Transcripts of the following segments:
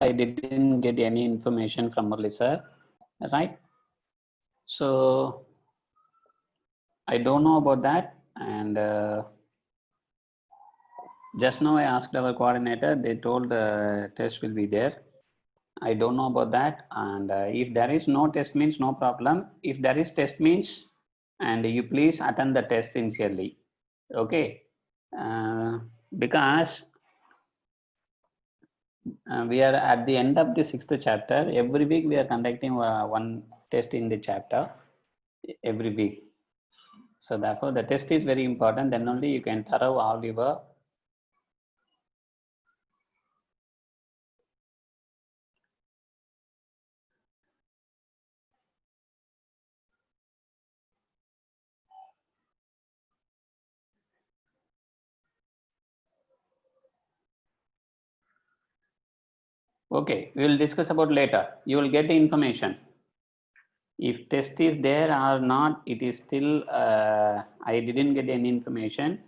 I didn't get any information from Murli sir, right? So I don't know about that. And just now I asked our coordinator, they told the test will be there. I don't know about that. And if there is no test means no problem. If there is test means, and you please attend the test sincerely. Okay. Uh, because we are at the end of the 6th chapter. Every week we are conducting one test in the chapter every week. So therefore the test is very important. Then only you can thorough all your okay. We will discuss about later. You will get the information. If test is there or not, it is still I didn't get any information.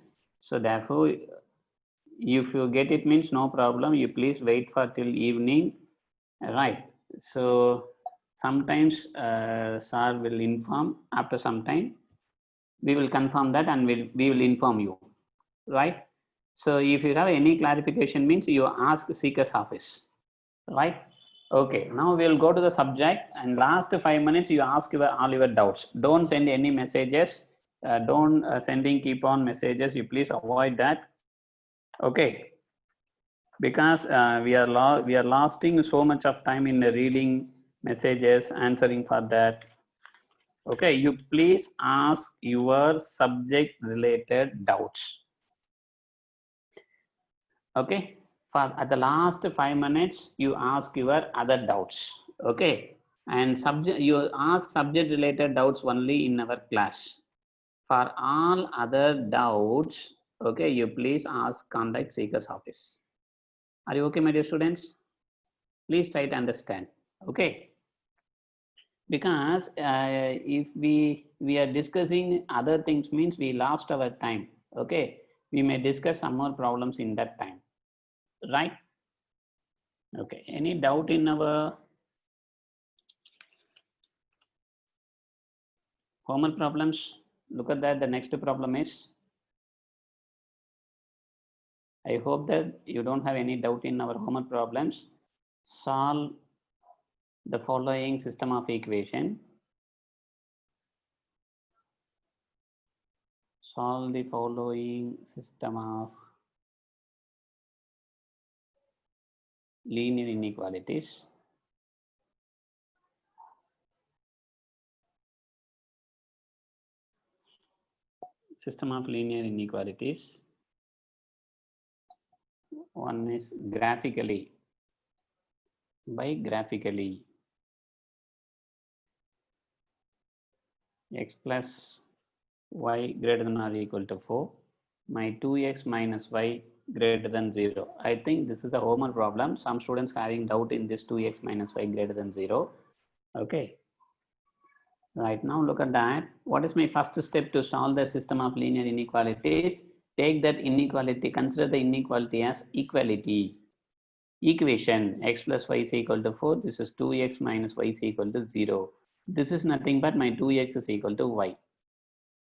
So therefore, if you get it means no problem. You please wait for till evening, right? So sometimes sir will inform after some time. We will confirm that and we will inform you, right? So if you have any clarification means you ask seeker's office, right? Okay, now we'll go to the subject and last 5 minutes you ask all your doubts. Don't send any messages. Don't sending keep on messages. You please avoid that. Okay, because we are lasting so much of time in reading messages, answering for that. Okay, you please ask your subject related doubts. Okay, for at the last 5 minutes you ask your other doubts. Okay, and subject you ask subject related doubts only in our class. For all other doubts, okay, you please ask contact seeker's office. Are you okay, my dear students? Please try to understand. Okay, because if we are discussing other things means we lost our time. Okay, we may discuss some more problems in that time, right? Okay, any doubt in our homework problems? Look at that. The next problem is, I hope that you don't have any doubt in our homework problems. Solve the following system of equation. Solve the following system of linear inequalities. System of linear inequalities. One is graphically, by graphically. X plus y greater than or equal to 4. My 2x minus y greater than 0. I think this is the homework problem. Some students having doubt in this 2x minus y greater than 0. Okay. Right now, look at that. What is my first step to solve the system of linear inequalities? Take that inequality, consider the inequality as equality. Equation x plus y is equal to 4. This is 2x minus y is equal to 0. This is nothing but my 2x is equal to y.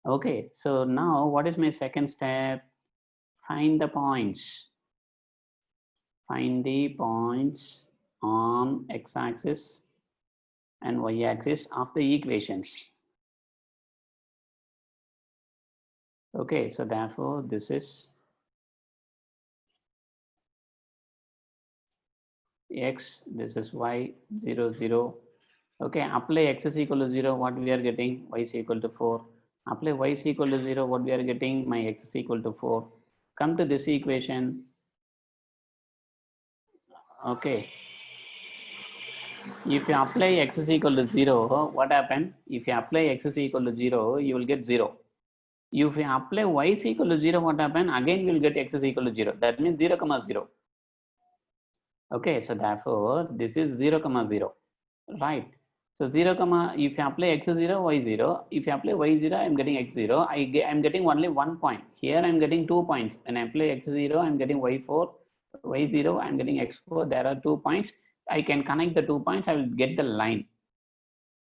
Okay, so now what is my second step? Find the points. Find the points on x-axis and y-axis of the equations. Okay, so therefore this is x, this is y, 0, 0. Okay, apply x is equal to 0, what we are getting? Y is equal to 4. Apply y is equal to 0, what we are getting? My x is equal to 4. Come to this equation. Okay. If you apply x is equal to 0, what happened? If you apply x is equal to 0, you will get 0. If you apply y is equal to 0, what happened? Again, you will get x is equal to 0. That means 0, 0. Okay, so therefore, this is 0, 0. Right. So 0, if you apply x 0, y 0. If you apply y 0, I am getting x 0. I am getting only 1 point. Here I am getting 2 points. When I apply x 0, I am getting y 4. Y 0, I am getting x 4. There are 2 points. I can connect the 2 points, I will get the line.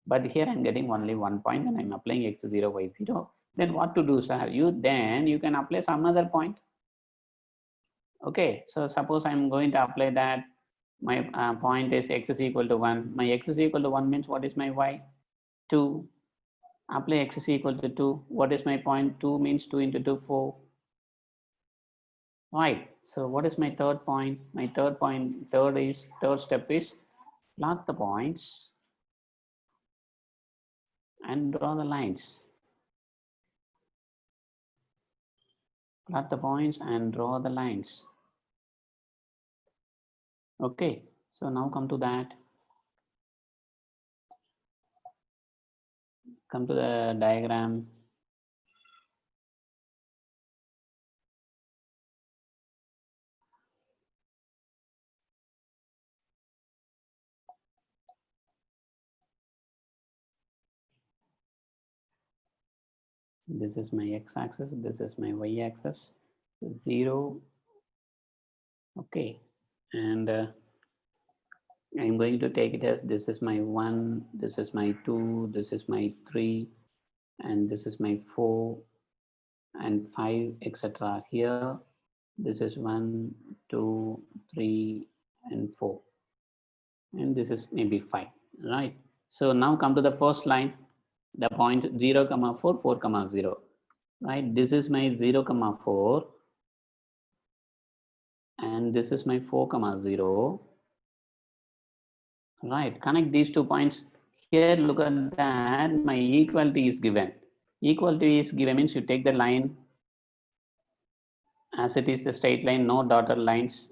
But here I'm getting only 1 point and I'm applying x0, y0. Then what to do, sir? You can apply some other point. Okay, so suppose I'm going to apply that my point is x is equal to 1. My x is equal to 1 means what is my y? 2. Apply x is equal to 2. What is my point? 2 means 2 into 2, 4. Right. So what is my third point? My third step is plot the points and draw the lines. Plot the points and draw the lines. Okay. So now come to that. Come to the diagram. This is my x-axis, this is my y-axis, 0. Okay, and I'm going to take it as this is my 1, this is my 2, this is my 3, and this is my 4 and 5, etc. Here, this is 1, 2, 3, and 4, and this is maybe 5, right? So now come to the first line, the point 0, 4, 4, 0. Right, this is my 0, 4, and this is my 4, 0. Right, connect these 2 points. Here, look at that, my equality is given. Equality is given means you take the line as it is the straight line, no dotted lines.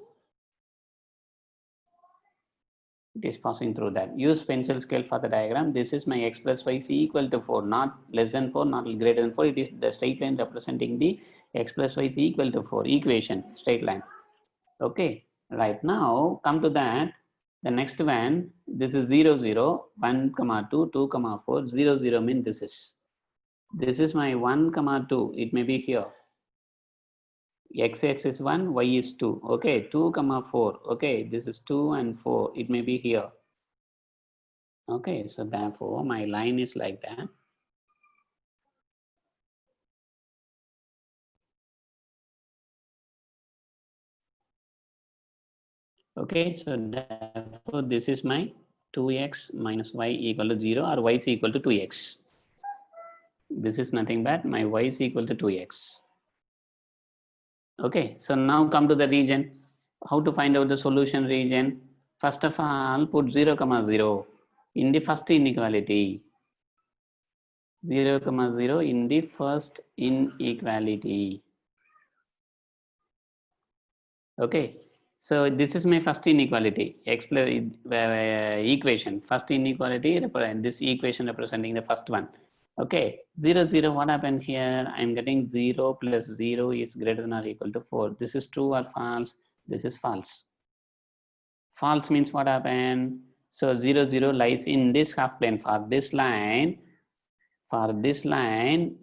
It is passing through that. Use pencil scale for the diagram. This is my x plus y is equal to 4, not less than 4, not greater than 4. It is the straight line representing the x plus y is equal to 4 equation, straight line. Okay, right now come to that. The next one, this is 0, 0, 1, 2, 2, 4, 0, 0 means this is my 1, 2, it may be here. X is 1, y is 2. Okay, 2, 4. Okay, this is 2 and 4. It may be here. Okay, so therefore my line is like that. Okay, so therefore this is my 2x minus y equal to 0 or y is equal to 2x. This is nothing but my y is equal to 2x. Okay, so now come to the region. How to find out the solution region? First of all, put 0, 0 in the first inequality. 0, 0 in the first inequality. Okay, so this is my first inequality, equation. First inequality, this equation representing the first one. Okay, 0, 0, what happened here? I'm getting 0 plus 0 is greater than or equal to 4. This is true or false? This is false. False means what happened? So 0, 0 lies in this half plane. For this line,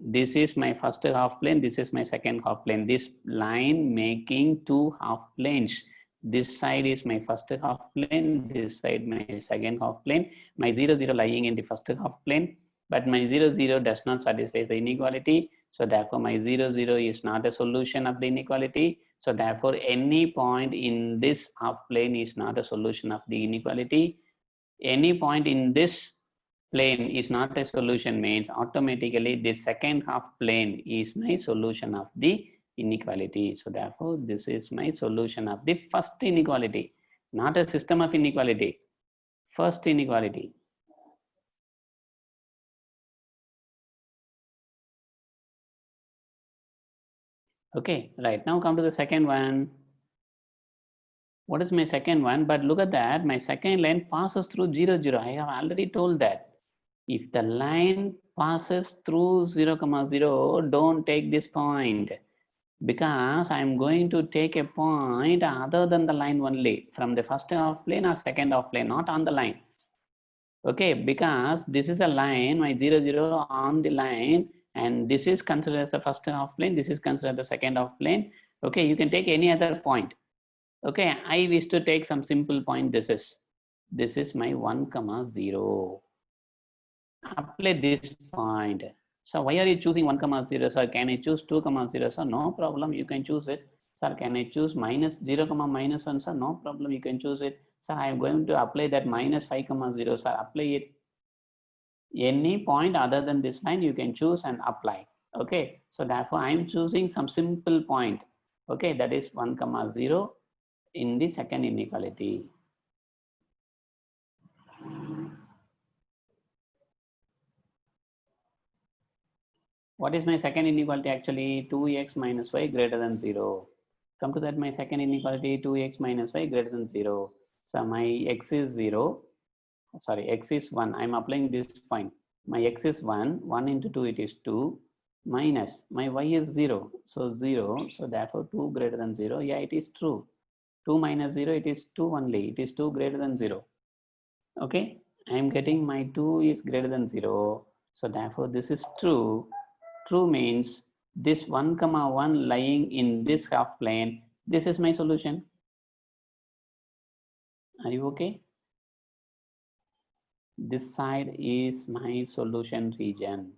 this is my first half plane, this is my second half plane. This line making two half planes. This side is my first half plane, this side my second half plane. My 0, 0 lying in the first half plane, but my 0, 0 does not satisfy the inequality. So therefore my 0, 0 is not a solution of the inequality. So therefore any point in this half plane is not a solution of the inequality. Any point in this plane is not a solution means automatically the second half plane is my solution of the inequality. So therefore this is my solution of the first inequality, not a system of inequality, first inequality. Okay, right, now come to the second one. What is my second one? But look at that, my second line passes through 0, 0. I have already told that if the line passes through 0, 0, don't take this point, because I'm going to take a point other than the line only, from the first half plane or second half plane, not on the line. Okay, because this is a line, my 0, 0 on the line, and this is considered as the first half plane, this is considered the second half plane. Okay, you can take any other point. Okay, I wish to take some simple point, this is. This is my 1, 0. Apply this point. So why are you choosing 1, 0, sir? Can I choose 2, 0, sir? No problem, you can choose it. Sir, can I choose minus 0, minus 1, sir? No problem, you can choose it. Sir, I am going to apply that minus 5, 0, sir. Apply it. Any point other than this line, you can choose and apply. Okay, so therefore I am choosing some simple point. Okay, that is 1, 0 in the second inequality. What is my second inequality actually? 2x minus y greater than 0. Come to that, my second inequality, 2x minus y greater than 0. So my x is 0, sorry, x is 1. I'm applying this point. My x is 1, 1 into 2, it is 2, minus my y is 0. So 0, so therefore 2 greater than 0. Yeah, it is true. 2 minus 0, it is 2 only. It is 2 greater than 0. Okay, I am getting my 2 is greater than 0. So therefore this is true. True means this 1, 1 lying in this half plane, this is my solution. Are you okay? This side is my solution region.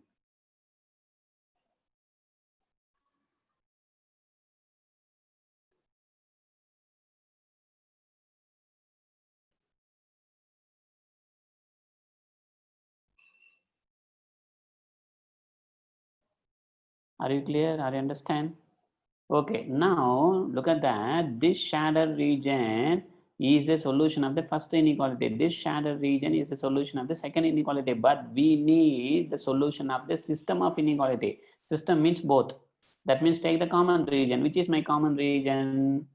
Are you clear? Are you understand? Okay, now look at that. This shaded region is the solution of the first inequality. This shaded region is the solution of the second inequality, but we need the solution of the system of inequality. System means both. That means take the common region. Which is my common region?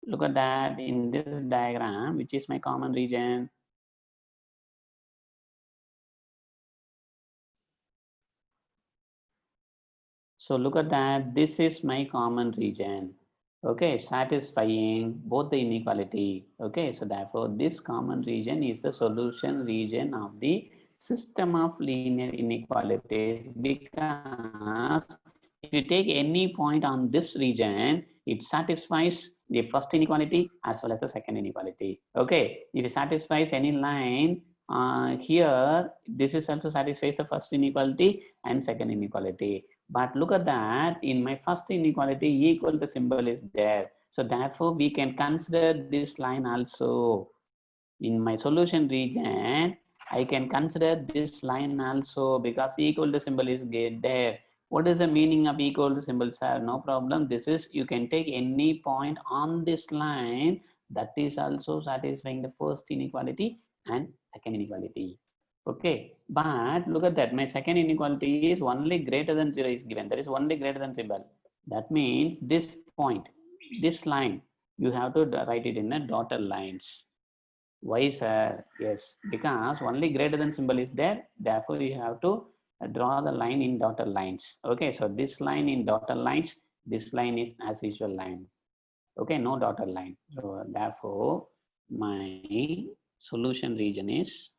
Look at that in this diagram, which is my common region. So look at that, this is my common region. Okay, satisfying both the inequality. Okay, so therefore this common region is the solution region of the system of linear inequalities, because if you take any point on this region, it satisfies the first inequality as well as the second inequality. Okay, if it satisfies any line here, this is also satisfies the first inequality and second inequality. But look at that, in my first inequality, equal to symbol is there. So therefore, we can consider this line also. In my solution region, I can consider this line also because equal to symbol is there. What is the meaning of equal to symbol, sir? No problem. This is, you can take any point on this line that is also satisfying the first inequality and second inequality. Okay, but look at that. My second inequality is only greater than 0 is given. That is only greater than symbol. That means this point, this line, you have to write it in a dotted lines. Why, sir? Yes, because only greater than symbol is there. Therefore, you have to draw the line in dotted lines. Okay, so this line in dotted lines, this line is as usual line. Okay, no dotted line. So therefore, my solution region is,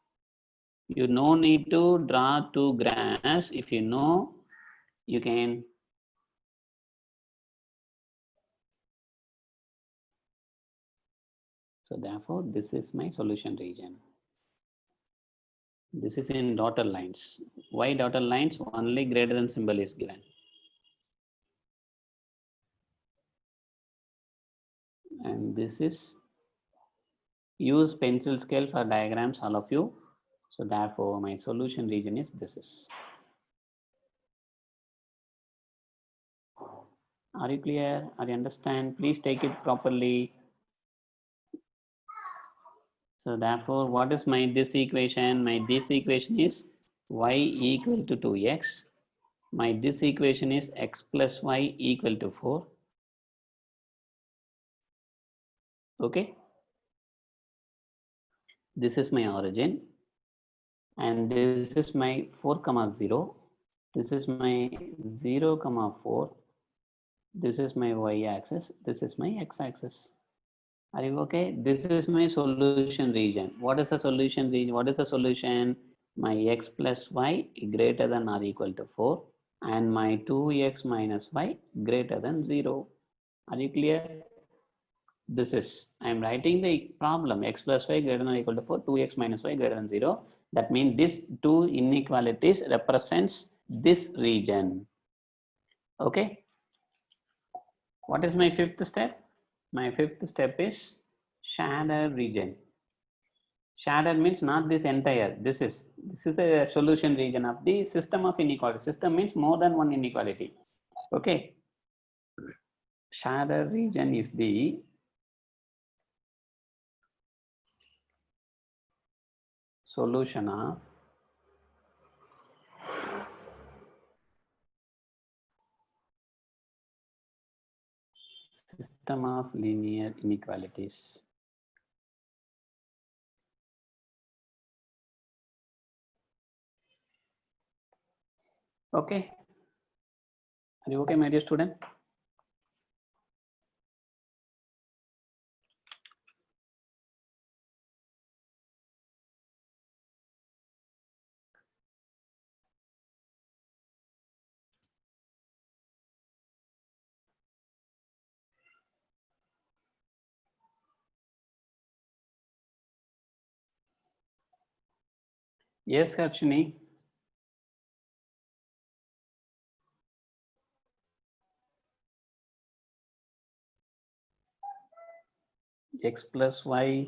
you no need to draw two graphs. If you know, you can. So therefore, this is my solution region. This is in dotted lines. Why dotted lines? Only greater than symbol is given. And this is, use pencil scale for diagrams, all of you. So therefore, my solution region is this is. Are you clear? Are you understand? Please take it properly. So therefore, what is my this equation? My this equation is y equal to 2x. My this equation is x plus y equal to 4. Okay. This is my origin. And this is my 4, 0. This is my 0, 4. This is my y-axis. This is my x-axis. Are you okay? This is my solution region. What is the solution region? What is the solution? My x plus y greater than or equal to 4 and my 2x minus y greater than 0. Are you clear? this is, I am writing the problem x plus y greater than or equal to 4, 2x minus y greater than 0. That means these two inequalities represents this region. Okay. What is my fifth step? My fifth step is shadow region. Shadow means not this entire, this is the solution region of the system of inequality. System means more than one inequality. Okay. Shadow region is the solution of system of linear inequalities. Okay. Are you okay, my dear student? Yes, Harshini. X plus y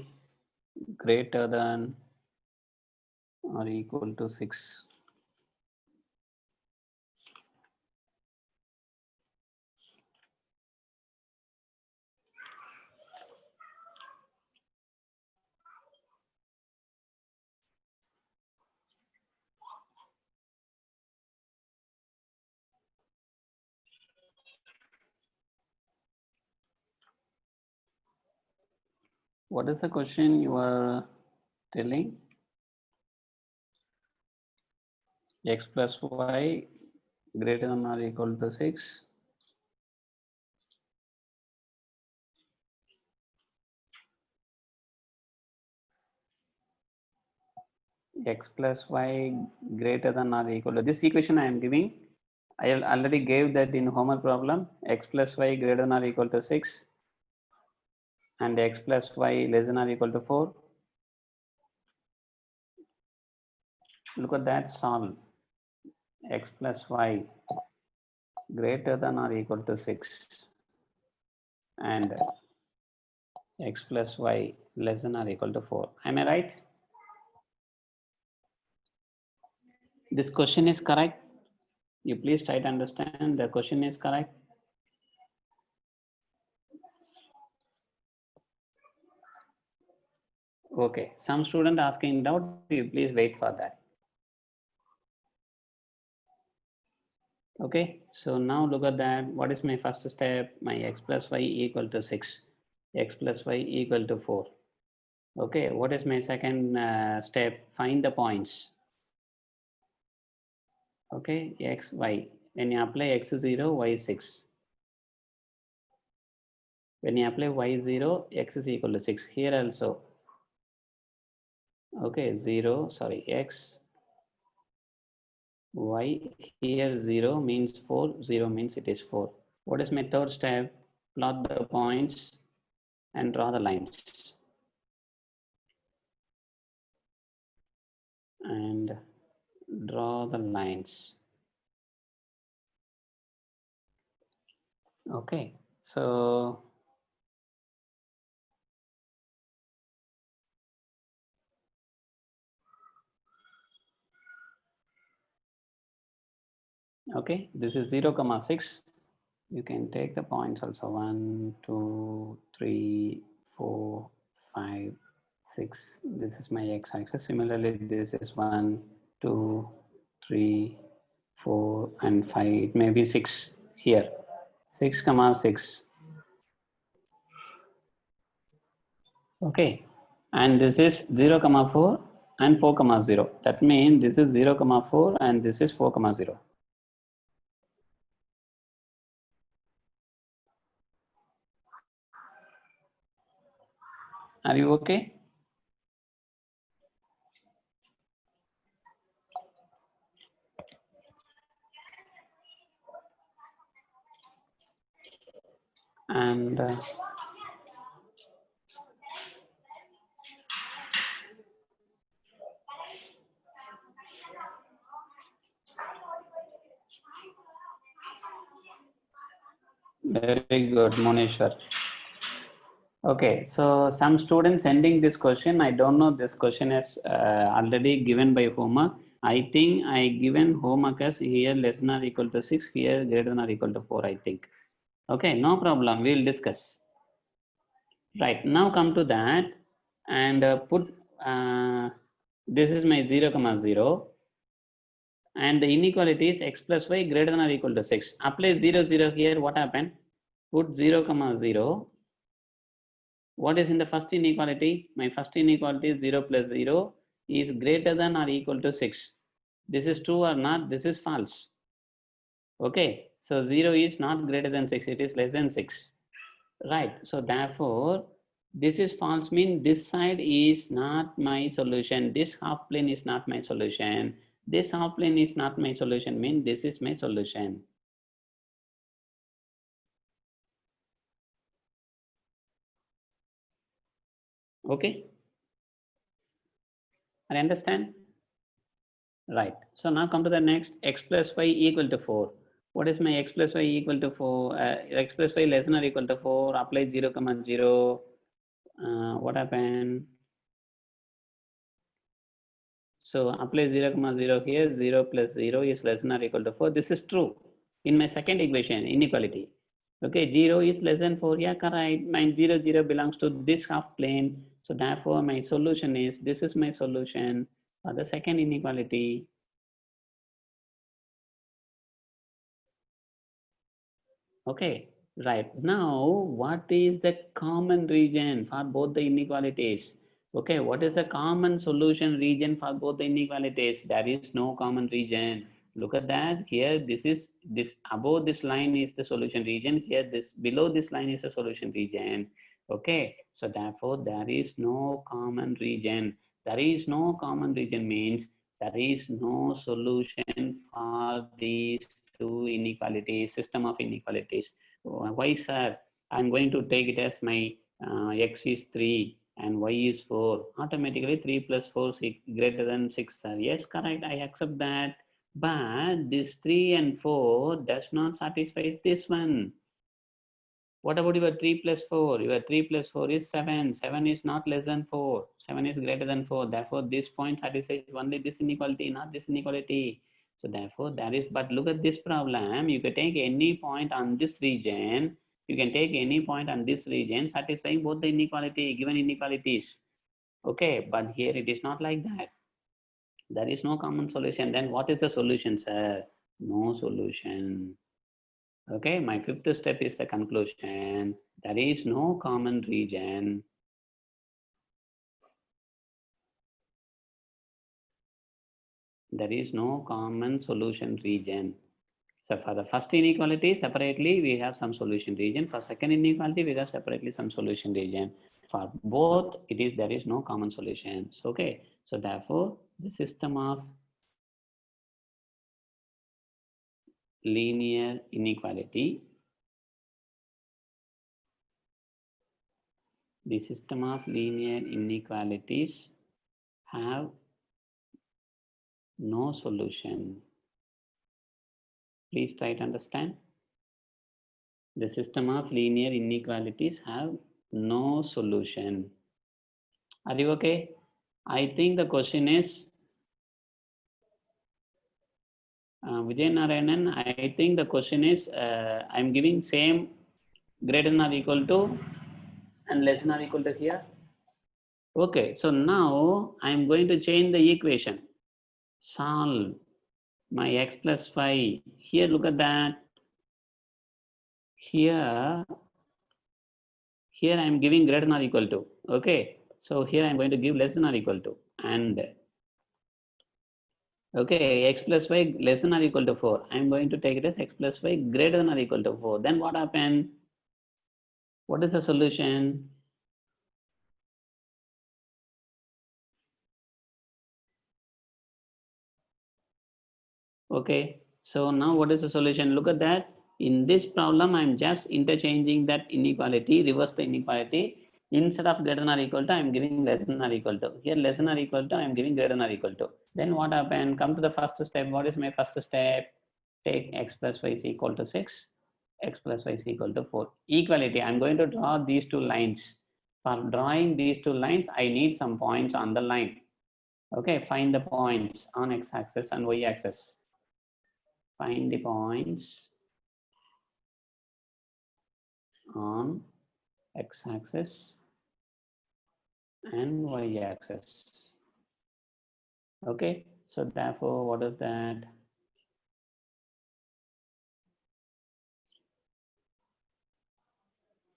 greater than or equal to 6. What is the question you are telling? X plus y greater than or equal to 6. X plus y greater than or equal to this equation I am giving. I already gave that in homework problem. X plus y greater than or equal to 6 and x plus y less than or equal to 4. Look at that, solve. X plus y greater than or equal to 6 and x plus y less than or equal to 4. Am I right? This question is correct. You please try to understand the question is correct. Okay, some student asking doubt, you please wait for that. Okay, so now look at that. What is my first step? My x plus y equal to 6, x plus y equal to 4. Okay, what is my second step? Find the points. Okay, x, y. When you apply x0, y6. When you apply y0, x is equal to 6. Here also. Okay, 0, sorry, x, y. Here 0 means 4, 0 means it is 4. What is my third step? Plot the points and draw the lines. And draw the lines. Okay, so okay, this is 0, 6. You can take the points also 1, 2, 3, 4, 5, 6. This is my x-axis. Similarly, this is 1, 2, 3, 4, and 5. It may be 6 here. 6, 6. Okay, and this is 0, 4 and 4, 0. That means this is 0, 4 and this is 4, 0. Are you okay? And Very good, Moneshwar. Okay, so some students sending this question. I don't know this question is already given by homework. I think I given homework as here less than or equal to 6, here greater than or equal to 4, I think. Okay, no problem. We'll discuss. Right, now come to that and put this is my 0, comma 0 and the inequality is x plus y greater than or equal to 6. Apply 0, 0 here. What happened? Put 0, comma 0. What is in the first inequality? My first inequality is 0 plus 0 is greater than or equal to 6. This is true or not? This is false. Okay, so 0 is not greater than 6, it is less than 6. Right, so therefore, this is false mean this side is not my solution. This half plane is not my solution. This half plane is not my solution mean this is my solution. Okay, I understand. Right. So now come to the next x plus y equal to 4. What is my x plus y equal to 4? X plus y less than or equal to 4. Apply 0, comma 0. What happened? So apply 0, comma 0 here. 0 plus 0 is less than or equal to 4. This is true in my second equation, inequality. Okay, 0 is less than 4. Yeah, correct. My 0, 0 belongs to this half plane. So therefore, my solution is, this is my solution for the second inequality. Okay, right. Now, what is the common region for both the inequalities? Okay, what is the common solution region for both the inequalities? There is no common region. Look at that. Here, this above this line is the solution region. Here, this below this line is the solution region. Okay, so therefore, there is no common region. There is no common region means there is no solution for these two inequalities, system of inequalities. Why, sir? I'm going to take it as my x is 3 and y is 4. Automatically 3 plus 4 is greater than 6, sir. Yes, correct. I accept that. But this 3 and 4 does not satisfy this one. What about your 3 plus 4? Your 3 plus 4 is 7. 7 is not less than 4. 7 is greater than 4. Therefore, this point satisfies only this inequality, not this inequality. So therefore, that is, but look at this problem. You can take any point on this region. You can take any point on this region satisfying both the inequality, given inequalities. Okay, but here it is not like that. There is no common solution. Then what is the solution, sir? No solution. Okay, my fifth step is the conclusion. There is no common region. There is no common solution region. So for the first inequality, separately, we have some solution region. For second inequality, we have separately some solution region. For both, there is no common solutions. Okay, so therefore, the system of linear inequality, the system of linear inequalities have no solution. Please try to understand. The system of linear inequalities have no solution. Are you okay? I think the question is, Vijay Narayanan, I think the question is, I'm giving same greater than or equal to and less than or equal to here. Okay, so now I'm going to change the equation. Solve my x plus 5. Here, look at that. Here I'm giving greater than or equal to. Okay, so here I'm going to give less than or equal to. And okay, x plus y less than or equal to 4. I'm going to take it as x plus y greater than or equal to 4. Then what happened? What is the solution? Okay, so now what is the solution? Look at that. In this problem, I'm just interchanging that inequality, reverse the inequality. Instead of greater than or equal to, I'm giving less than or equal to. Here, less than or equal to, I'm giving greater than or equal to. Then what happened? Come to the first step. What is my first step? Take x plus y is equal to 6. x plus y is equal to 4. Equality, I'm going to draw these two lines. For drawing these two lines, I need some points on the line. Okay, find the points on x-axis and y-axis. Find the points on x-axis and y-axis. Okay, so therefore, what is that?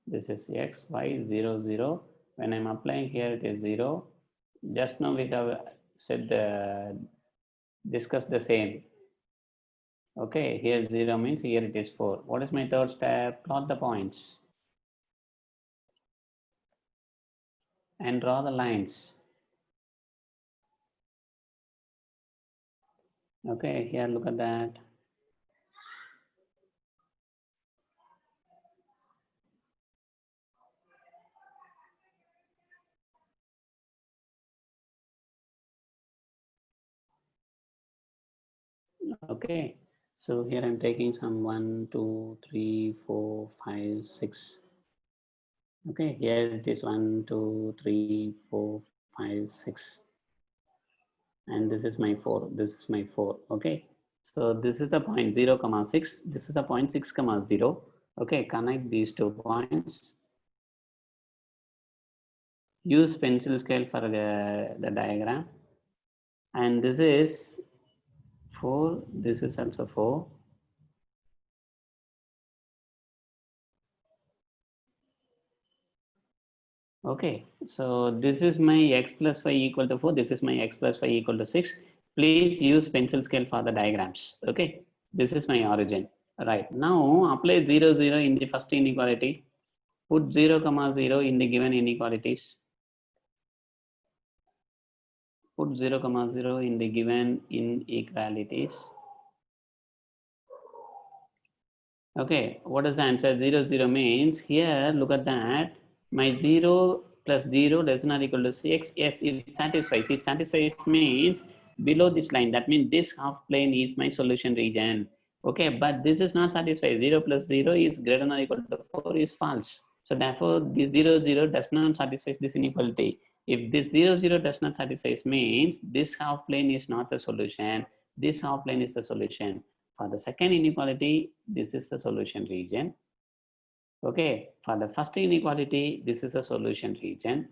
This is x, y, 0, 0. When I'm applying here, it is 0. Just now we have said, discussed the same. Okay, here 0 means here it is 4. What is my third step? Plot the points and draw the lines. Okay, here look at that. Okay, so here I'm taking some 1, 2, 3, 4, 5, 6. Okay, here it is 1, 2, 3, 4, 5, 6. And this is my 4. This is my 4. Okay, so this is the point 0, 6. This is the point 6, 0. Okay, connect these 2 points. Use pencil scale for the diagram. And this is 4. This is also 4. Okay, so this is my x plus y equal to 4. This is my x plus y equal to 6. Please use pencil scale for the diagrams. Okay, this is my origin. Right, now apply 0, 0 in the first inequality. Put 0, 0 in the given inequalities. Put 0, 0 in the given inequalities. Okay, what is the answer? 0, 0 means here, look at that. My 0 plus 0 does not equal to 6. Yes, it satisfies. It satisfies means below this line. That means this half plane is my solution region. Okay, but this is not satisfied. 0 plus 0 is greater than or equal to 4 is false. So therefore, this 0, 0 does not satisfy this inequality. If this 0, 0 does not satisfy means this half plane is not the solution. This half plane is the solution. For the second inequality, this is the solution region. Okay, for the first inequality, this is a solution region.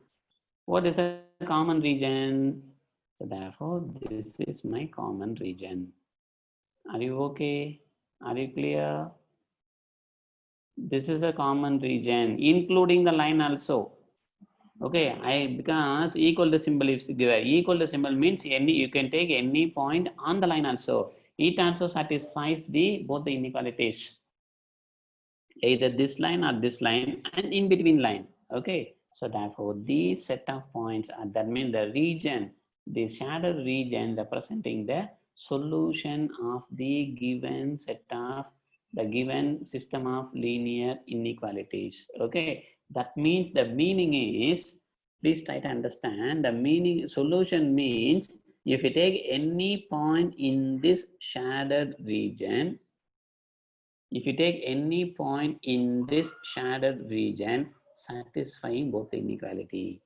What is a common region? So therefore, this is my common region. Are you okay? Are you clear? This is a common region, including the line also. Okay, because equal to symbol is given. Equal to symbol means any you can take any point on the line also. It also satisfies both the inequalities. Either this line or this line and in between line. Okay, so therefore these set of points are, that means the region, the shaded region representing the solution of the given set of the given system of linear inequalities. Okay, that means the meaning is, please try to understand the meaning. Solution means if you take any point in this shaded region, if you take any point in this shaded region satisfying both inequality.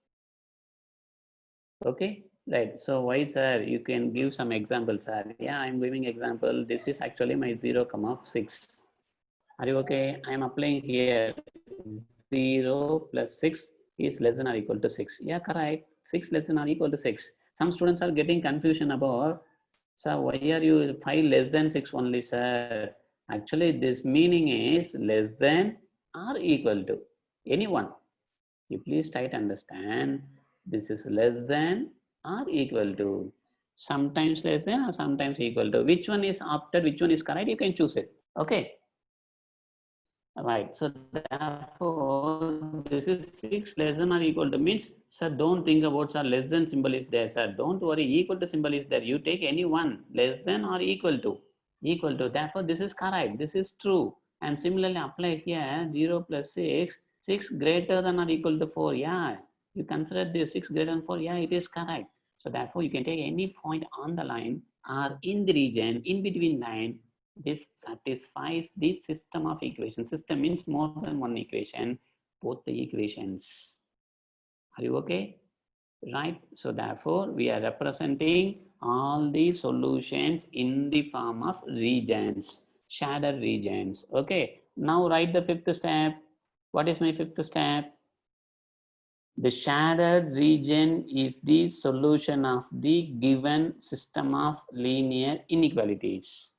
Okay, right. So why, sir? You can give some examples, sir. Yeah, I'm giving example. This is actually my 0, 6. Are you okay? I am applying here 0 plus 6 is less than or equal to 6. Yeah, correct. 6 less than or equal to 6. Some students are getting confusion about, sir, why are you 5 less than 6 only, sir? Actually, this meaning is less than or equal to any one. You please try to understand. This is less than or equal to. Sometimes less than or sometimes equal to. Which one is opted, which one is correct, you can choose it. Okay. Right. So therefore, this is 6 less than or equal to means, sir, don't think about, sir, less than symbol is there, sir. Don't worry, equal to symbol is there. You take any one, less than or equal to. Equal to. Therefore, this is correct. This is true. And similarly, apply here 0 plus 6, 6 greater than or equal to 4. Yeah. You consider this 6 greater than 4. Yeah, it is correct. So therefore, you can take any point on the line or in the region, in between line. This satisfies the system of equations. System means more than one equation, both the equations. Are you okay? Right. So therefore, we are representing all the solutions in the form of regions, shaded regions. Okay. Now write the fifth step. What is my fifth step? The shaded region is the solution of the given system of linear inequalities.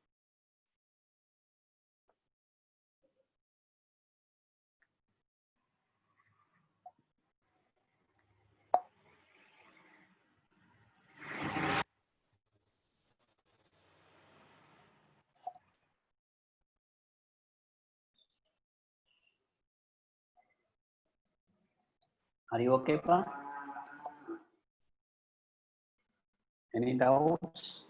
Are you okay, Pa? Any doubts?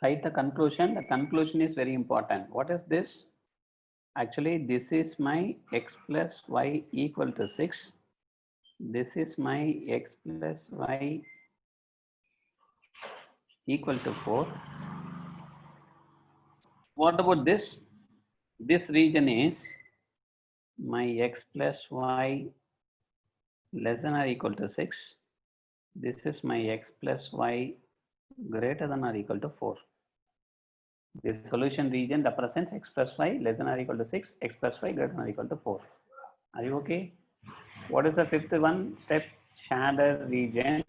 Write the conclusion. The conclusion is very important. What is this? Actually, this is my x plus y equal to 6. This is my x plus y equal to 4. What about this? This region is my x plus y less than or equal to 6. This is my x plus y greater than or equal to 4. This solution region represents x plus y less than or equal to 6, x plus y greater than or equal to 4. Are you okay? What is the fifth one? Step shaded region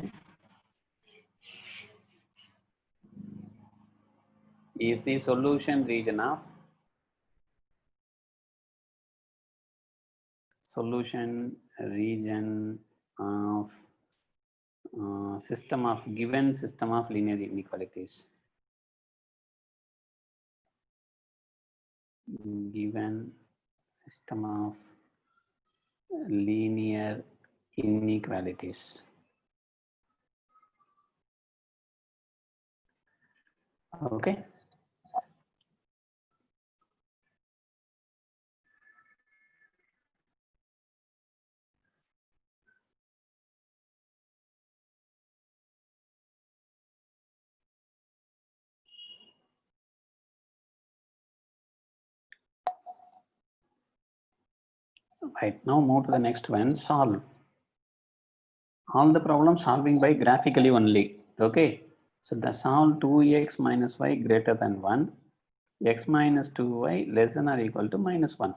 is the solution region of system of given system of linear inequalities. Given system of linear inequalities. Okay. Right, now move to the next one, solve. All the problems solving by graphically only. Okay. So the solve 2x minus y greater than 1, x minus 2y less than or equal to minus 1.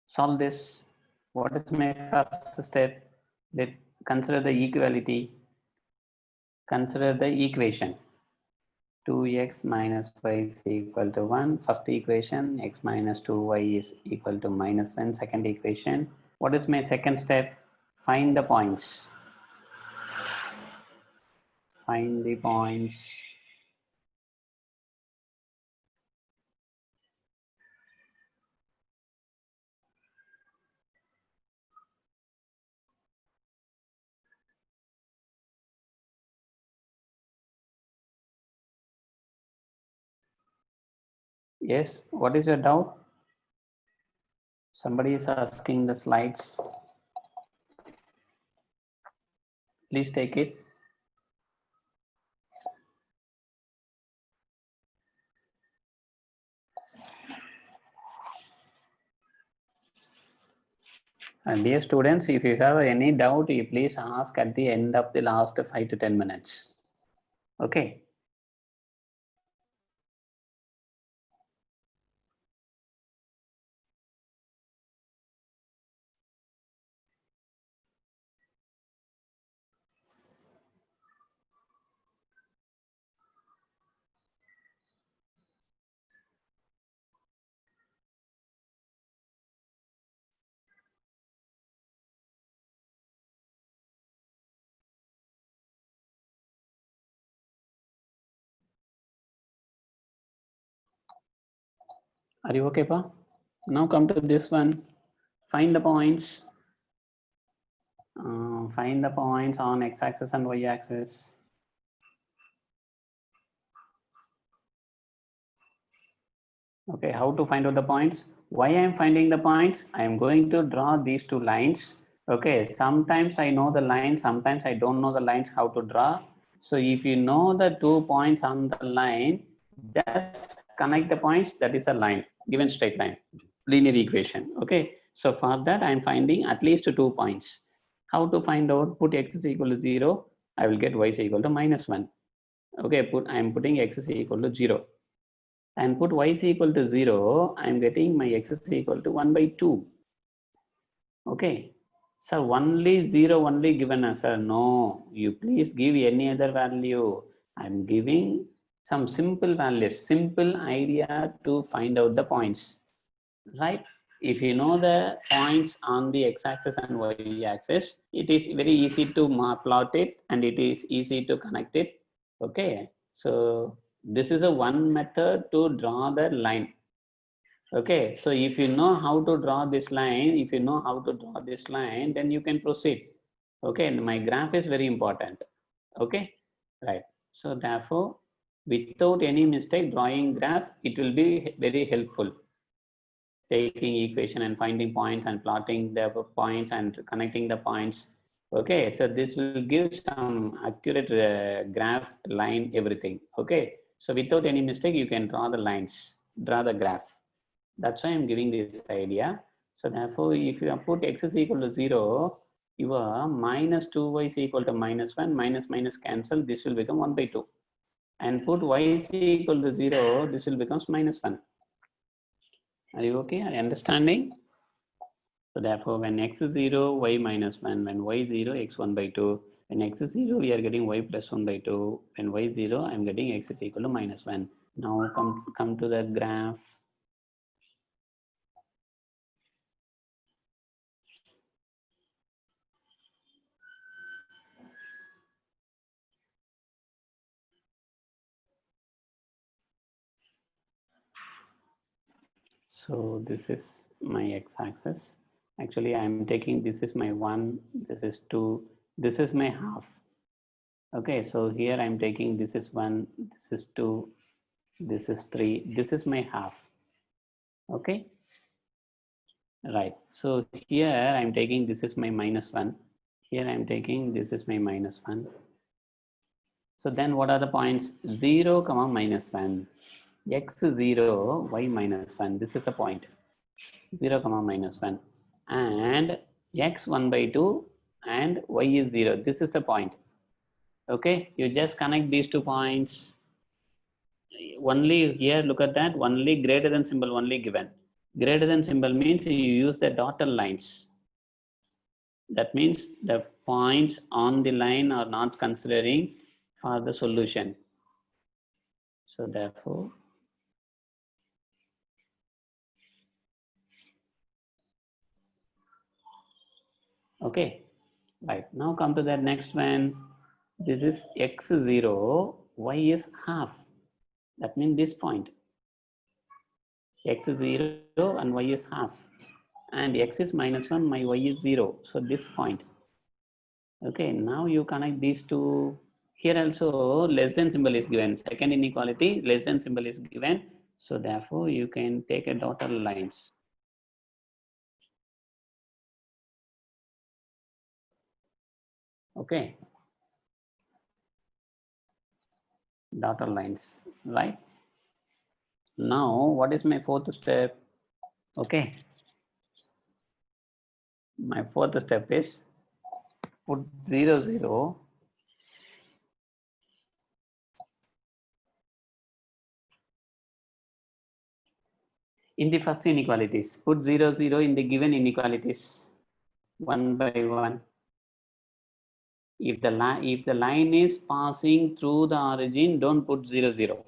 Solve this. What is my first step? Let consider the equality. Consider the equation. 2x minus y is equal to 1. First equation, x minus 2y is equal to minus 1. Second equation. What is my second step? Find the points. Find the points. Yes, what is your doubt? Somebody is asking the slides. Please take it. And dear students, if you have any doubt, you please ask at the end of the last 5 to 10 minutes. Okay. Are you okay, Pa? Now come to this one. Find the points. Find the points on x-axis and y-axis. Okay, how to find out the points? Why I am finding the points? I am going to draw these two lines. Okay, sometimes I know the line, sometimes I don't know the lines how to draw. So if you know the 2 points on the line, just connect the points, that is a line, given straight line, linear equation. Okay, so for that I am finding at least 2 points. How to find out? Put x is equal to 0, I will get y is equal to -1. Okay, I am putting x is equal to 0 and put y is equal to 0, I am getting my x is equal to 1 by 2. Okay. Sir, only 0 only given us, sir. No, you please give any other value. I am giving some simple values, simple idea to find out the points, right? If you know the points on the x-axis and y-axis, it is very easy to plot it and it is easy to connect it. Okay, so this is a one method to draw the line. Okay, so if you know how to draw this line, if you know how to draw this line, then you can proceed. Okay, and my graph is very important. Okay, right. So therefore, without any mistake drawing graph, it will be very helpful. Taking equation and finding points and plotting the points and connecting the points. Okay, so this will give some accurate graph, line, everything. Okay, so without any mistake, you can draw the lines, draw the graph. That's why I'm giving this idea. So therefore, if you put x is equal to 0, your minus 2y is equal to -1, minus minus cancel, this will become 1 by 2. And put y is equal to 0, this will become -1. Are you okay? Are you understanding? So therefore, when x is 0, y -1. When y is 0, x 1 by 2. When x is 0, we are getting y plus 1 by 2. When y is 0, I'm getting x is equal to -1. Now come to the graph. So this is my x-axis. Actually, I'm taking, this is my 1, this is 2, this is my half. Okay, so here I'm taking, this is 1, this is 2, this is 3, this is my half. Okay, right. So here I'm taking, this is my -1. Here I'm taking, this is my -1. So then what are the points? 0, -1. X 0, y -1. This is a point. 0, -1. And x 1 by 2 and y is 0. This is the point. Okay, you just connect these 2 points. Only here, look at that, only greater than symbol only given. Greater than symbol means you use the dotted lines. That means the points on the line are not considering for the solution. So therefore, okay, right. Now come to the next one. This is x 0, y is half. That means this point. X is 0 and y is half. And x is -1, my y is 0. So this point. Okay, now you connect these two. Here also less than symbol is given. Second inequality, less than symbol is given. So therefore you can take a dotted lines. Okay. Dotted lines, right? Now what is my fourth step? Okay. My fourth step is put 0, 0. In the first inequalities, put 0, 0 in the given inequalities, 1 by 1. If the line is passing through the origin, don't put 0, 0.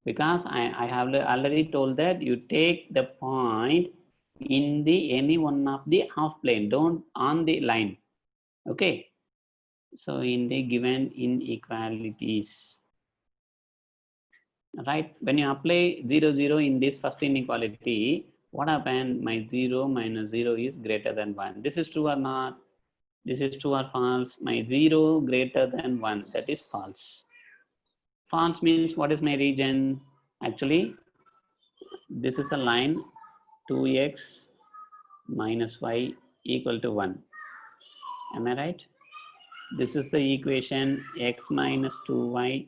Because I have already told that you take the point in the any one of the half plane, don't on the line. Okay. So in the given inequalities, right? When you apply 0, 0 in this first inequality, what happened? My 0 minus 0 is greater than 1. This is true or not? This is true or false? My 0 greater than 1, that is false. False means what is my region? Actually, this is a line 2x minus y equal to 1. Am I right? This is the equation x minus 2y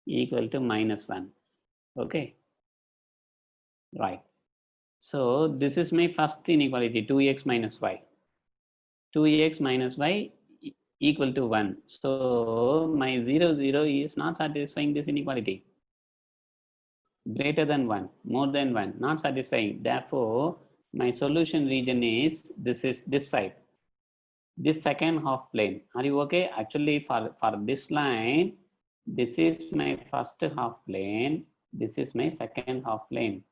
equal to minus 1. Okay, right. So this is my first inequality, 2x minus y. 2x minus y equal to 1. So my 0, 0 is not satisfying this inequality. Greater than 1, more than 1, not satisfying. Therefore, my solution region is this side, this second half plane. Are you okay? Actually, for this line, this is my first half plane, this is my second half plane.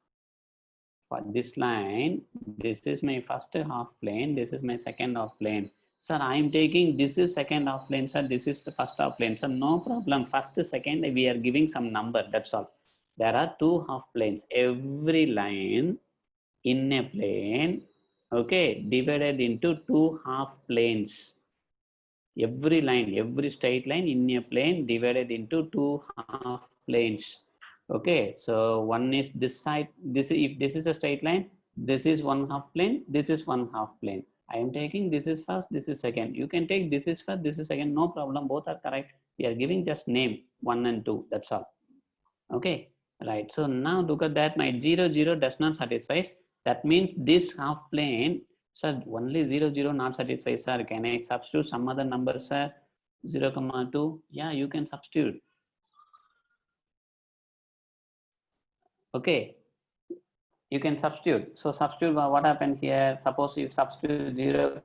For this line, this is my first half plane, this is my second half plane. Sir, I am taking this is second half plane, sir, this is the first half plane. Sir, no problem. First, second, we are giving some number, that's all. There are two half planes. Every line in a plane, okay, divided into two half planes. Every line, every straight line in a plane divided into two half planes. Okay, so one is this side, this, if this is a straight line, this is one half plane, this is one half plane. I am taking this is first, this is second. You can take this is first, this is second, no problem, both are correct. We are giving just name 1 and 2, that's all. Okay, right. So now look at that, my 0, 0 does not satisfy. That means this half plane, sir, only 0, 0 not satisfies, sir. Can I substitute some other number, sir? 0, 2. Yeah, you can substitute. Okay, you can substitute. So substitute, what happened here? Suppose you substitute 0,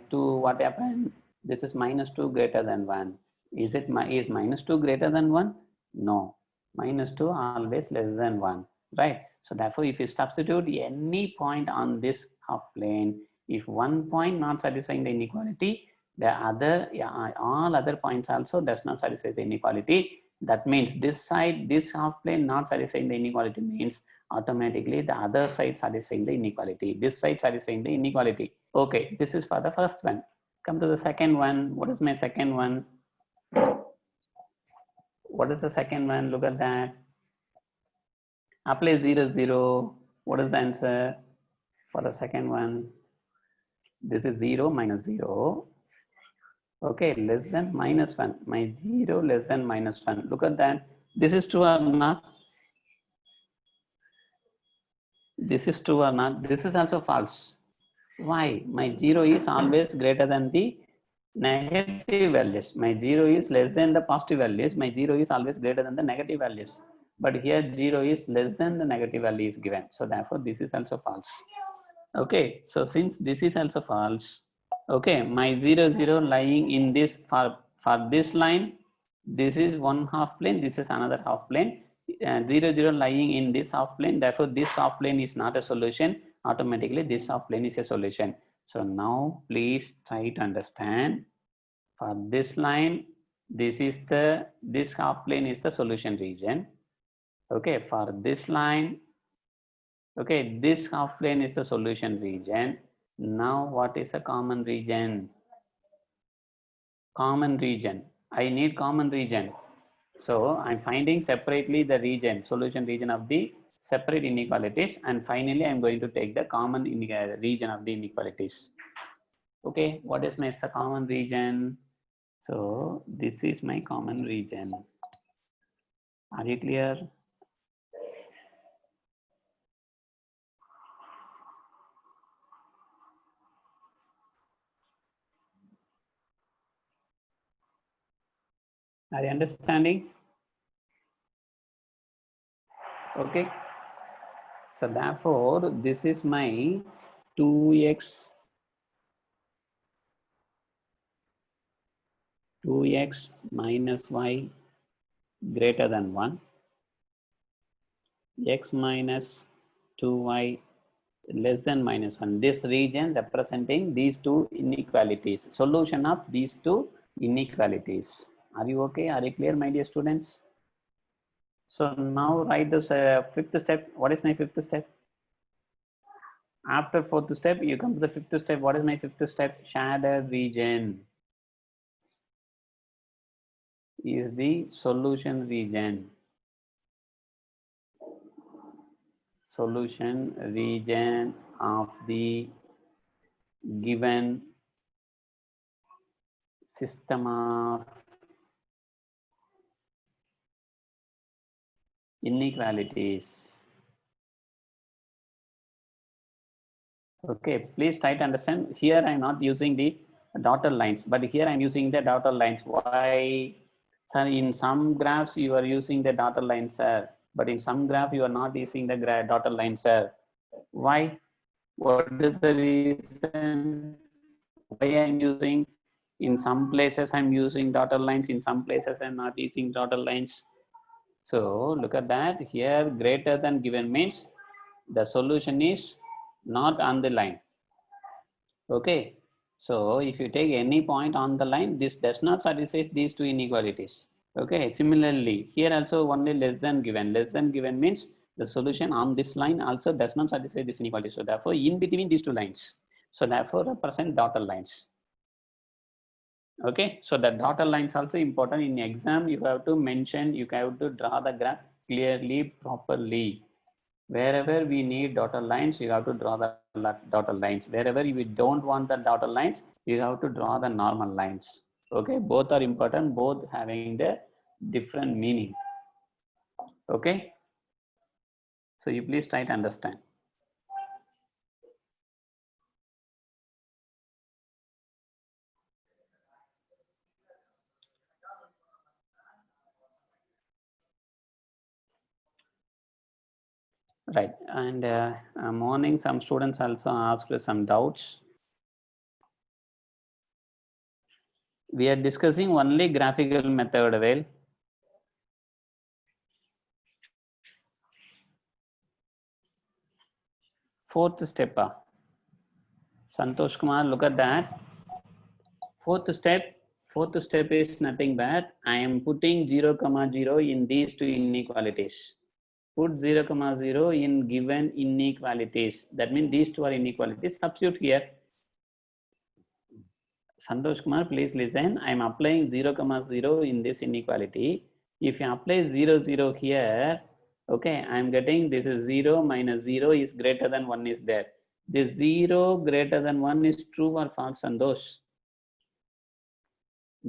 2, what happened? This is minus 2 greater than 1. Is minus 2 greater than 1? No. Minus 2 always less than 1, right? So therefore, if you substitute any point on this half plane, if one point not satisfying the inequality, the other, all other points also does not satisfy the inequality. That means this side, this half plane not satisfying the inequality means automatically the other side satisfying the inequality. This side satisfying the inequality. Okay, this is for the first one. Come to the second one. What is my second one? What is the second one? Look at that. Apply 0, 0. What is the answer for the second one? This is 0 minus 0. Okay, less than minus 1. My 0 less than minus 1. Look at that. This is true or not? This is true or not? This is also false. Why? My 0 is always greater than the negative values. My 0 is less than the positive values. My 0 is always greater than the negative values. But here 0 is less than the negative value is given. So therefore this is also false. Okay, so since this is also false, okay, my 0, 0 lying in this, for this line, this is one half plane, this is another half plane. 0, 0 lying in this half plane, therefore this half plane is not a solution. Automatically this half plane is a solution. So now please try to understand, for this line, this half plane is the solution region. Okay, for this line, okay, this half plane is the solution region. Now what is a common region? Common region. I need common region. So I'm finding separately the region, solution region of the separate inequalities, and finally I'm going to take the common region of the inequalities. Okay, what is my common region? So this is my common region. Are you clear? Are you understanding? Okay. So therefore, this is my 2x minus y greater than 1, x minus 2y less than minus 1. This region representing these two inequalities, solution of these two inequalities. Are you okay? Are you clear, my dear students? So now write this fifth step. What is my fifth step? After fourth step, you come to the fifth step. What is my fifth step? Shaded region is the solution region. solution region of the given system of inequalities. Okay, please try to understand. Here I am not using the dotted lines, but here I am using the dotted lines. Why? Sir, in some graphs you are using the dotted lines, sir, but in some graph you are not using the dotted lines, sir. Why? What is the reason? Why I am using? In some places I am using dotted lines, in some places I am not using dotted lines. So look at that. Here greater than given means the solution is not on the line. Okay. So if you take any point on the line, this does not satisfy these two inequalities. Okay. Similarly, here also only less than given. Less than given means the solution on this line also does not satisfy this inequality. So therefore, in between these two lines. So therefore, represent dotted lines. Okay. So the dotted lines also important in exam. You have to mention. You have to draw the graph clearly, properly. Wherever we need dotted lines, you have to draw the dotted lines. Wherever you don't want the dotted lines, you have to draw the normal lines. Okay, both are important, both having the different meaning. Okay, so you please try to understand. Right, and morning some students also asked some doubts. We are discussing only graphical method. Well, fourth step. Santosh Kumar, look at that. Fourth step is nothing but I am putting 0, 0 in these two inequalities. Put 0, 0 in given inequalities. That means these two are inequalities. Substitute here. Santosh Kumar, please listen. I am applying 0, 0 in this inequality. If you apply 0, 0 here, okay, I am getting this is 0 minus 0 is greater than 1 is there. This 0 greater than 1 is true or false, Santosh?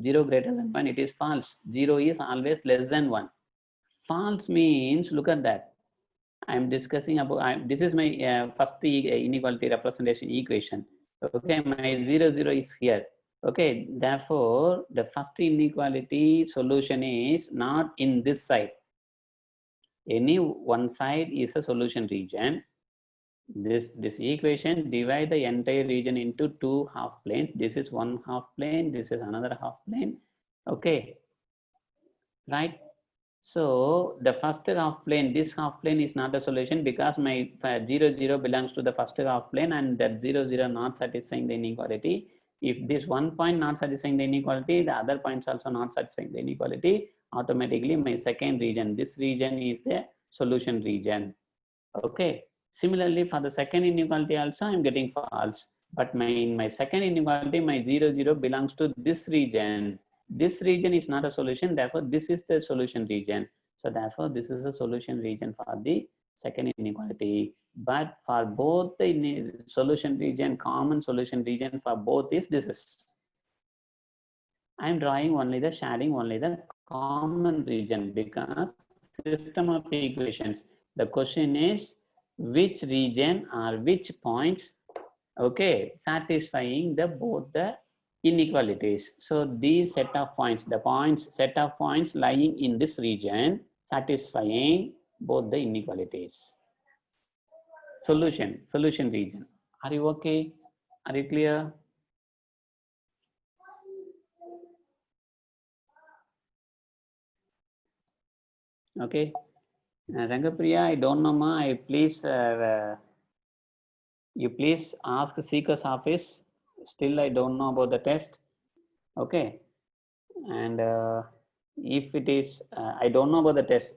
0 greater than 1, it is false. 0 is always less than 1. False means, look at that. I am discussing about, this is my first inequality representation equation. Okay, my 0, 0 is here. Okay, therefore, the first inequality solution is not in this side. Any one side is a solution region. This equation divide the entire region into two half planes. This is one half plane, this is another half plane. Okay, right? So the first half plane, this half plane is not a solution because my 0, 0 belongs to the first half plane and that 0, 0 not satisfying the inequality. If this one point not satisfying the inequality, the other points also not satisfying the inequality, automatically my second region, this region is the solution region. Okay. Similarly, for the second inequality also, I am getting false. But in my second inequality, my 0, 0 belongs to this region. This region is not a solution, therefore, this is the solution region. So, therefore, this is the solution region for the second inequality. But for both the solution region, common solution region for both is this is. I am drawing only the shading only the common region because system of equations. The question is which region or which points, okay, satisfying the both the inequalities. So these set of points, the points set of points lying in this region satisfying both the inequalities. Solution region. Are you okay? Are you clear? Okay. Rangapriya, I don't know, ma. You please ask Seeker's office. Still, I don't know about the test. Okay. And if it is, I don't know about the test.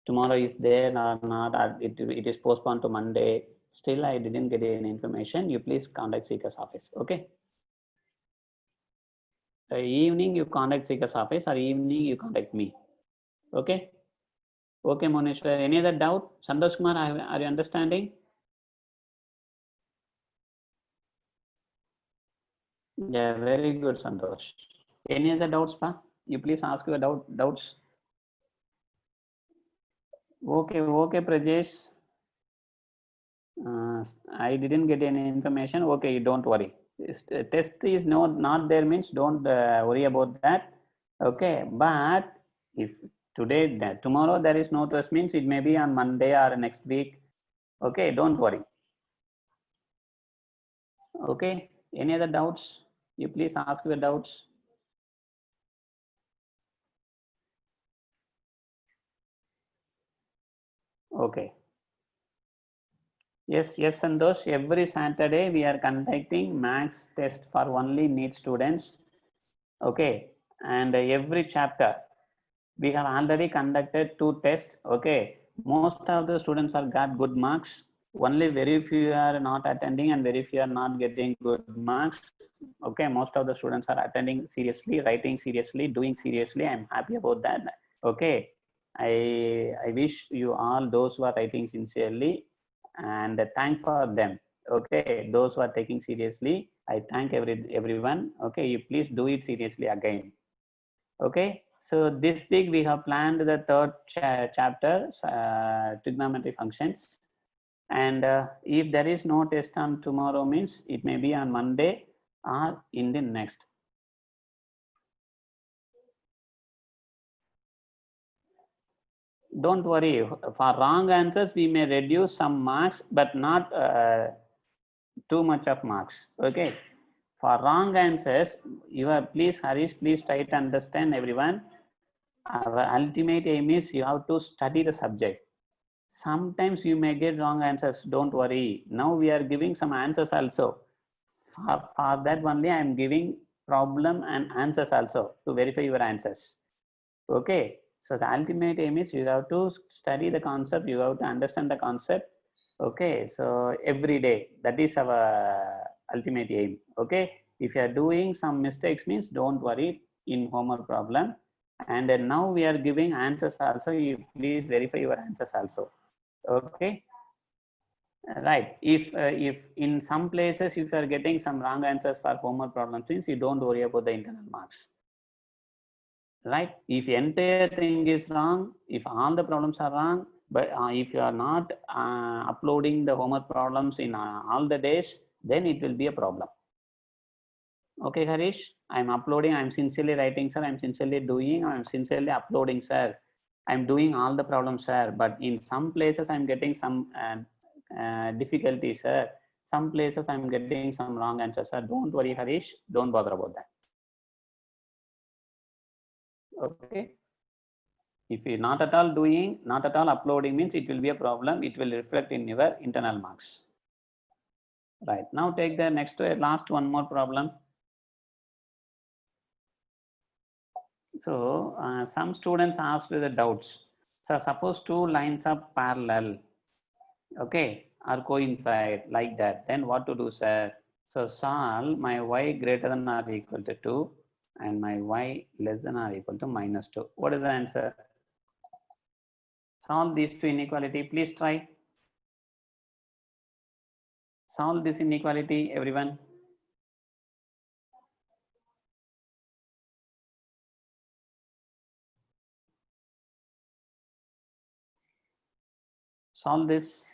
Tomorrow is there or not, or it is postponed to Monday. Still, I didn't get any information. You please contact Seeker's office. Okay. Evening, you contact Seeker's office, or evening, you contact me. Okay. Okay, Moneshwar, any other doubt? Santosh Kumar, are you understanding? Yeah, very good, Santosh. Any other doubts, Pa? You please ask your doubts. Okay, Prajesh. I didn't get any information. Okay, don't worry. Test is not there means don't worry about that. Okay, but if tomorrow there is no test means it may be on Monday or next week. Okay, don't worry. Okay, any other doubts? You please ask your doubts. Okay. Yes, Santosh. Every Saturday we are conducting maths test for only NEET students. Okay, and every chapter we have already conducted 2 tests. Okay, most of the students have got good marks. Only very few are not attending and very few are not getting good marks. Okay, most of the students are attending seriously, writing seriously, doing seriously. I'm happy about that. Okay, I wish you all those who are writing sincerely and thank for them. Okay, those who are taking seriously, I thank everyone. Okay, you please do it seriously again. Okay, so this week we have planned the third chapter, trigonometry functions. And if there is no test on tomorrow means it may be on Monday or in the next. Don't worry, for wrong answers we may reduce some marks but not too much of marks. Okay, for wrong answers you are, please Harish, please try to understand everyone. Our ultimate aim is you have to study the subject. Sometimes you may get wrong answers, don't worry. Now we are giving some answers also. For that only I am giving problem and answers also to verify your answers. Okay, so the ultimate aim is you have to study the concept, you have to understand the concept. Okay, so every day, that is our ultimate aim. Okay, if you are doing some mistakes means don't worry in homework problem. And then now we are giving answers also, you please verify your answers also. Okay, right. If in some places if you are getting some wrong answers for homework problems means you don't worry about the internal marks. Right, if entire thing is wrong, if all the problems are wrong, but if you are not uploading the homework problems in all the days, then it will be a problem. Okay, Harish, I'm uploading, I'm sincerely writing, sir, I'm sincerely doing, I'm sincerely uploading, sir, I'm doing all the problems, sir, but in some places I'm getting some difficulties, sir, some places I'm getting some wrong answers, sir. Don't worry, Harish, don't bother about that. Okay, if you're not at all doing, not at all uploading means it will be a problem. It will reflect in your internal marks. Right. Now take the next last one more problem. So some students asked the doubts. So suppose 2 lines are parallel, okay, or coincide like that. Then what to do, sir? So solve my y greater than or equal to 2 and my y less than or equal to -2. What is the answer? Solve these two inequality. Please try. Solve this inequality, everyone. Solve this.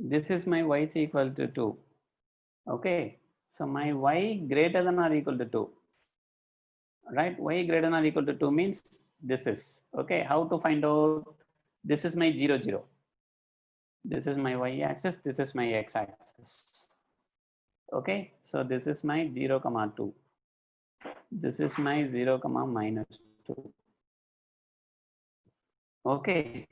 This is my y is equal to 2. Okay. So my y greater than or equal to 2. Right? Y greater than or equal to 2 means this is. Okay. How to find out? This is my 0, 0. This is my y axis. This is my x axis. Okay. So this is my 0, comma 2. This is my 0, comma -2. Okay.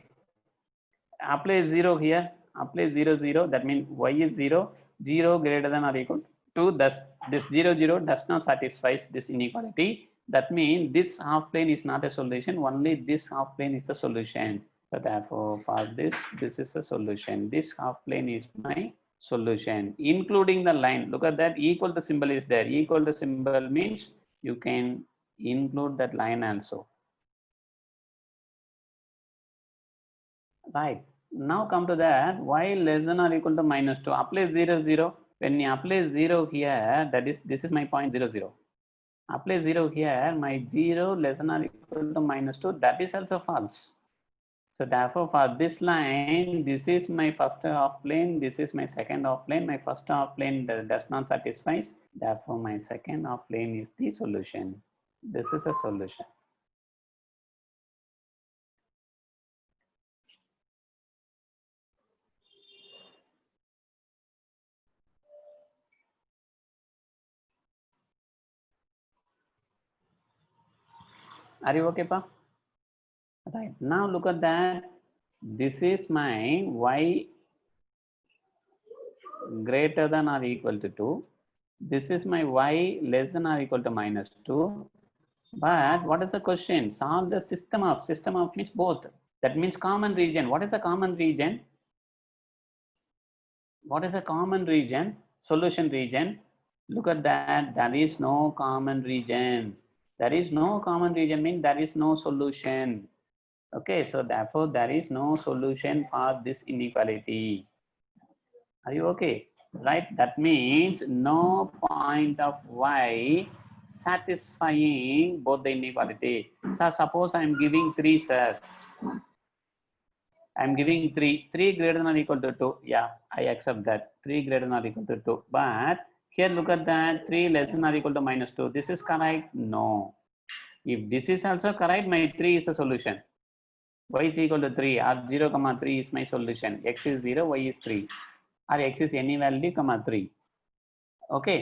Apply 0 here. Apply 0, 0. That means y is 0. 0 greater than or equal 2, thus this 0, 0 does not satisfy this inequality. That means this half plane is not a solution, only this half plane is a solution. So therefore, for this is a solution. This half plane is my solution, including the line. Look at that, equal to symbol is there. Equal to symbol means you can include that line also. Right. Now come to that, y less than or equal to -2. Apply 0, 0. When you apply 0 here, that is, this is my point 0, 0. Apply 0 here, my 0 less than or equal to -2, that is also false. So therefore, for this line, this is my first half plane, this is my second half plane. My first half plane does not satisfy. Therefore, my second half plane is the solution. This is a solution. Are you okay, Pa? Right. Now look at that. This is my y greater than or equal to 2. This is my y less than or equal to -2. But what is the question? Solve the system of. System of means both. That means common region. What is the common region? What is the common region? Solution region. Look at that. There is no common region. There is no common region means there is no solution. Okay, so therefore there is no solution for this inequality. Are you okay? Right? That means no point of y satisfying both the inequality. So suppose I am giving 3, sir. I am giving 3. 3 greater than or equal to 2. Yeah, I accept that. 3 greater than or equal to 2. But here look at that. 3 less than or equal to -2. This is correct? No. If this is also correct, my 3 is a solution. Y is equal to 3 or 0 comma 3 is my solution. X is 0, y is 3, or x is any value comma 3. Okay.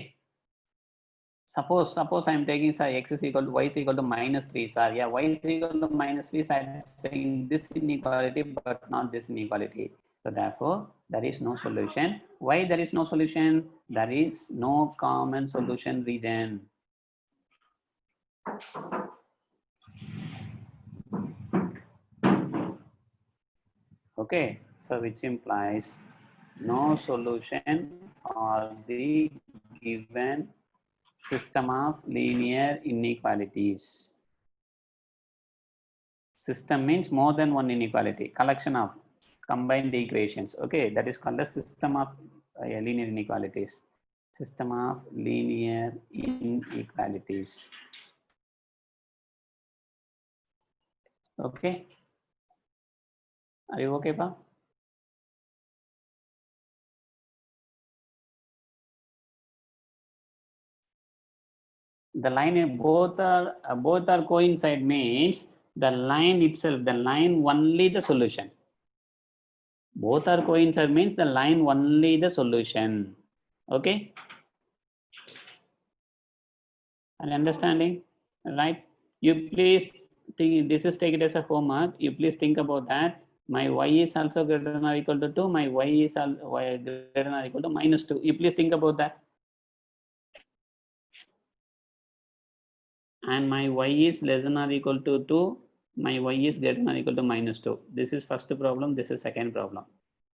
Suppose I am taking, say, x is equal to y is equal to -3, sir. Yeah, y is equal to -3, so I am saying this inequality but not this inequality. So therefore there is no solution. Why there is no solution? There is no common solution region. Okay, so which implies no solution for the given system of linear inequalities. System means more than one inequality, collection of combined equations. Okay, that is called the system of linear inequalities. System of linear inequalities. Okay, are you okay, Pa? The line both are coincide means the line itself, the line only the solution. Both are coincide means the line only the solution. Okay, are you understanding? Right? You please think, this is take it as a homework. You please think about that. My y is also greater than or equal to 2. My y is greater than or equal to -2. You please think about that. And my y is less than or equal to 2. My y is greater than or equal to -2. This is first problem. This is second problem.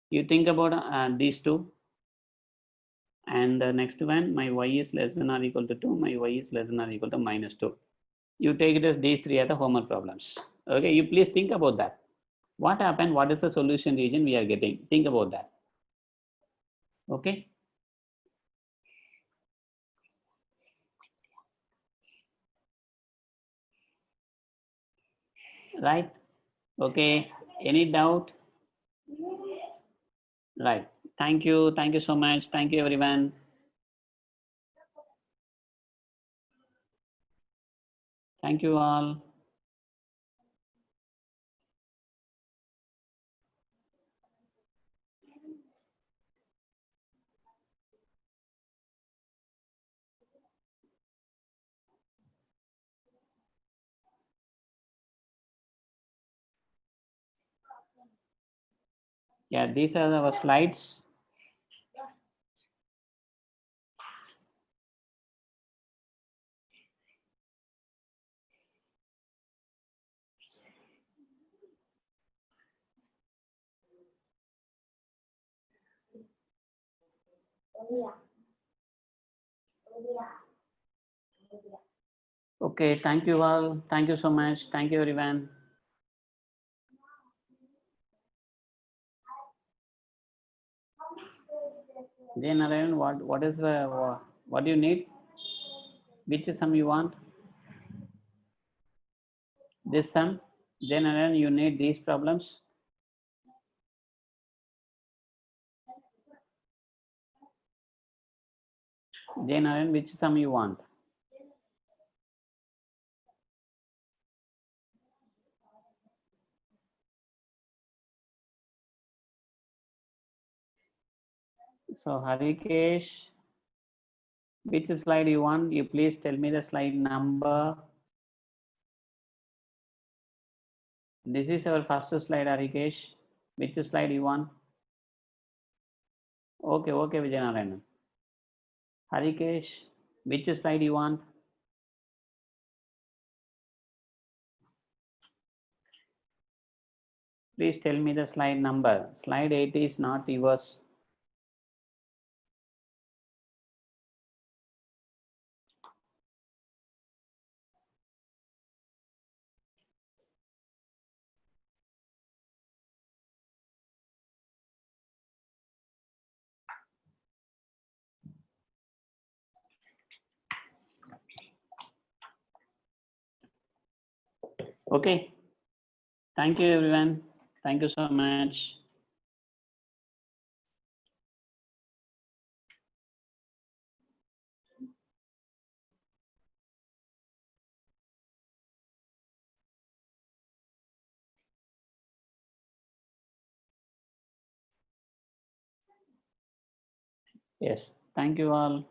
You think about these two. And the next one, my y is less than or equal to 2. My y is less than or equal to -2. You take it as these three are the homework problems. Okay, you please think about that. What happened? What is the solution region we are getting? Think about that. Okay. Right. Okay. Any doubt? Right. Thank you. Thank you so much. Thank you, everyone. Thank you all. Yeah, these are our slides. Okay, thank you all. Thank you so much. Thank you, everyone. Jay Narayan, what is the what do you need? Which sum you want? This sum? Jay Narayan, you need these problems? Jay Narayan, which sum you want? So Harikesh, which slide you want? You please tell me the slide number. This is our first slide, Harikesh. Which slide you want? Okay, okay, Vijayanarayan. Harikesh, which slide you want? Please tell me the slide number. Slide 8 is not yours. Okay. Thank you, everyone. Thank you so much. Yes, thank you all.